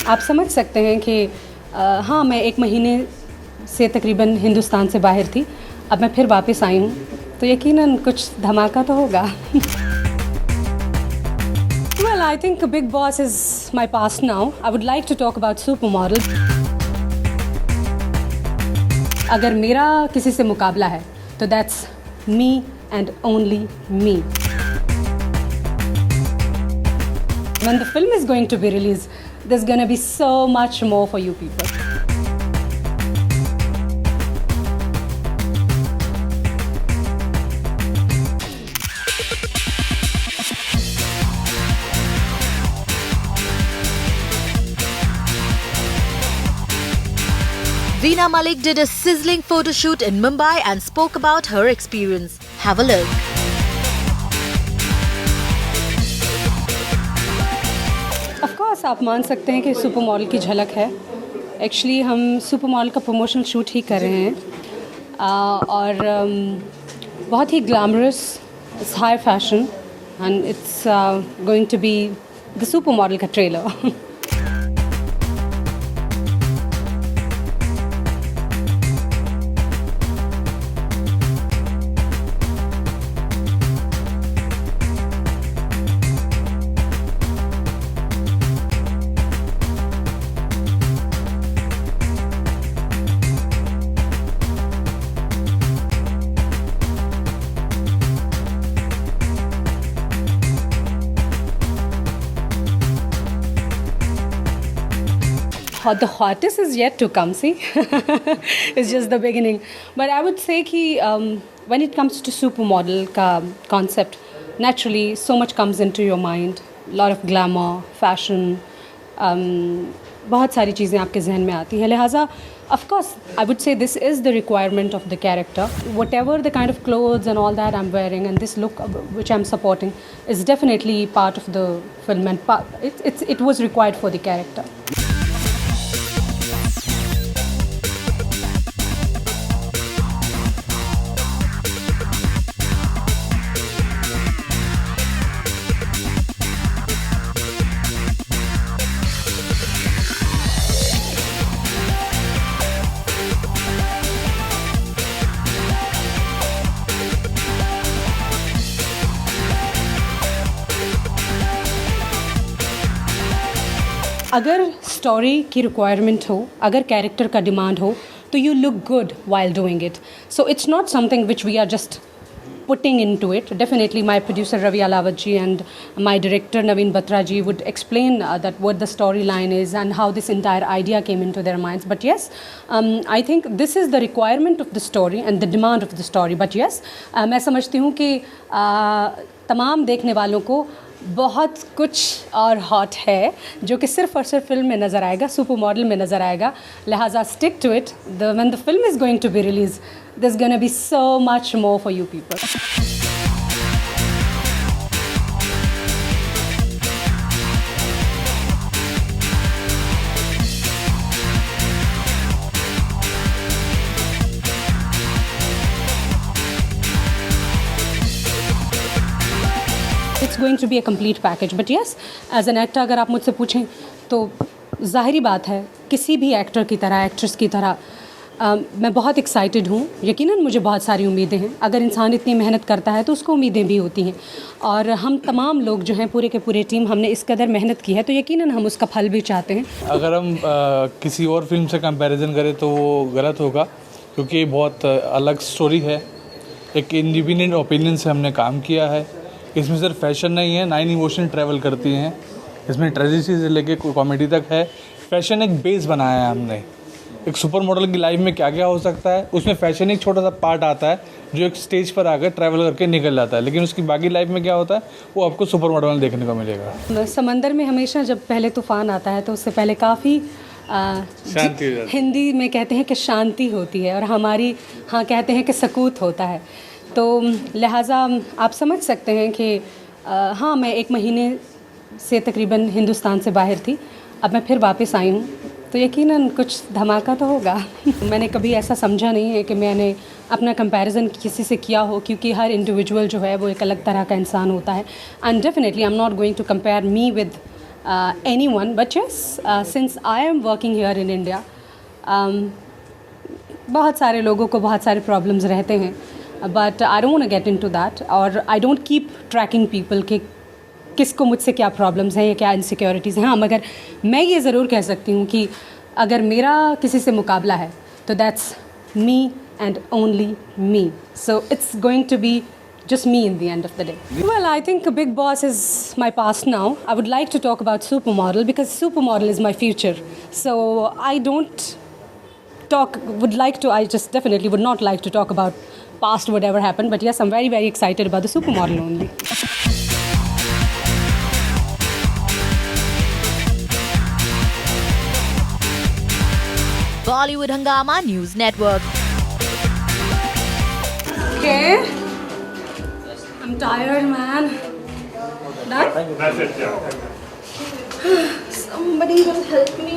आप समझ सकते हैं कि हाँ, मैं 1 महीने से तकरीबन हिंदुस्तान से बाहर थी। अब मैं फिर वापस आई हूँ, तो यकीनन कुछ धमाका तो होगा। Well, I think Big Boss is my past now. I would like to talk about Supermodel. अगर मेरा किसी से मुकाबला है, तो that's me and only me. When the film is going to be released, there's gonna be so much more for you people. Veena Malik did a sizzling photo shoot in Mumbai and spoke about her experience. Have a look. Of course, आप मान सकते हैं कि super model की झलक है। Actually हम super model का प्रमोशनल शूट ही कर रहे हैं और बहुत ही glamorous, it's high fashion and it's going to be the super model का trailer. The hottest is yet to come, see. It's just the beginning. But I would say that when it comes to supermodel ka concept, naturally so much comes into your mind. A lot of glamour, fashion, बहुत सारी चीज़ें आपके जहन में आती हैं। लिहाजा of course I would say this is the requirement of the character. Whatever the kind of clothes and all that I'm wearing and this look which I'm supporting is definitely part of the film and it was required for the character. अगर story की requirement हो, अगर character का demand हो, तो you look good while doing it. So it's not something which we are just putting into it. Definitely my producer Ravi Alawat ji and my director Naveen Batra ji would explain that what the storyline is and how this entire idea came into their minds. But yes, I think this is the requirement of the story and the demand of the story. But yes, मैं समझती हूँ कि तमाम देखने वालों को बहुत कुछ और हॉट है जो कि सिर्फ और सिर्फ फिल्म में नज़र आएगा, सुपर मॉडल में नज़र आएगा. लिहाजा stick to it. When the film is going to be release, there's gonna be so much more for you people. It's going to be a complete package. But yes, as an actor अगर आप मुझसे पूछें तो ज़ाहिरी बात है किसी भी actor की तरह, एक्ट्रेस की तरह मैं बहुत एक्साइटेड हूँ. यकीनन मुझे बहुत सारी उम्मीदें हैं. अगर इंसान इतनी मेहनत करता है तो उसको उम्मीदें भी होती हैं. और हम तमाम लोग जो हैं पूरे के पूरे टीम, हमने इस कदर मेहनत की है तो यकीनन हम उसका फल भी चाहते हैं. अगर हम किसी और फिल्म से कंपैरिजन करें तो वो गलत होगा, क्योंकि बहुत अलग स्टोरी है. एक इंडिपेंडेंट ओपिनियन से हमने काम किया है. इसमें सिर्फ फैशन नहीं है, 9 इमोशन ट्रैवल करती हैं. इसमें ट्रेजेडी से लेके कॉमेडी तक है. फैशन एक बेस बनाया है हमने. एक सुपर मॉडल की लाइफ में क्या क्या हो सकता है, उसमें फैशन एक छोटा सा पार्ट आता है जो एक स्टेज पर आकर ट्रैवल करके निकल जाता है. लेकिन उसकी बाकी लाइफ में क्या होता है वो आपको सुपर मॉडल में देखने को मिलेगा. समंदर में हमेशा जब पहले तूफ़ान आता है तो उससे पहले काफ़ी शांति, हिंदी में कहते हैं कि शांति होती है और हमारी हाँ कहते हैं कि सकूत होता है. तो लिहाजा आप समझ सकते हैं कि हाँ, मैं 1 महीने से तकरीबन हिंदुस्तान से बाहर थी. अब मैं फिर वापस आई हूँ तो यकीनन कुछ धमाका तो होगा. मैंने कभी ऐसा समझा नहीं है कि मैंने अपना कंपैरिजन किसी से किया हो, क्योंकि हर इंडिविजुअल जो है वो एक अलग तरह का इंसान होता है. And definitely I am not going to compare me with anyone. But yes, since I am working here in India, बहुत सारे लोगों को बहुत सारे प्रॉब्लम्स रहते हैं, but I don't want to get into that, और I don't keep tracking people कि किसको मुझसे क्या प्रॉब्लम्स हैं या क्या इनसिक्योरिटीज़ हैं. हाँ, मगर मैं ये ज़रूर कह सकती हूँ कि अगर मेरा किसी से मुकाबला है तो that's me and only me. So it's going to be just me in the end of the day. Well, I think Big Boss is my past now. I would like to talk about Supermodel because Supermodel is my future. So I just definitely would not like to talk about past whatever happened. But yes, I'm very, very excited about the Supermodel only. Bollywood Hungama News Network. Okay. I'm tired, man. Done? That's it, yeah. Somebody will help me.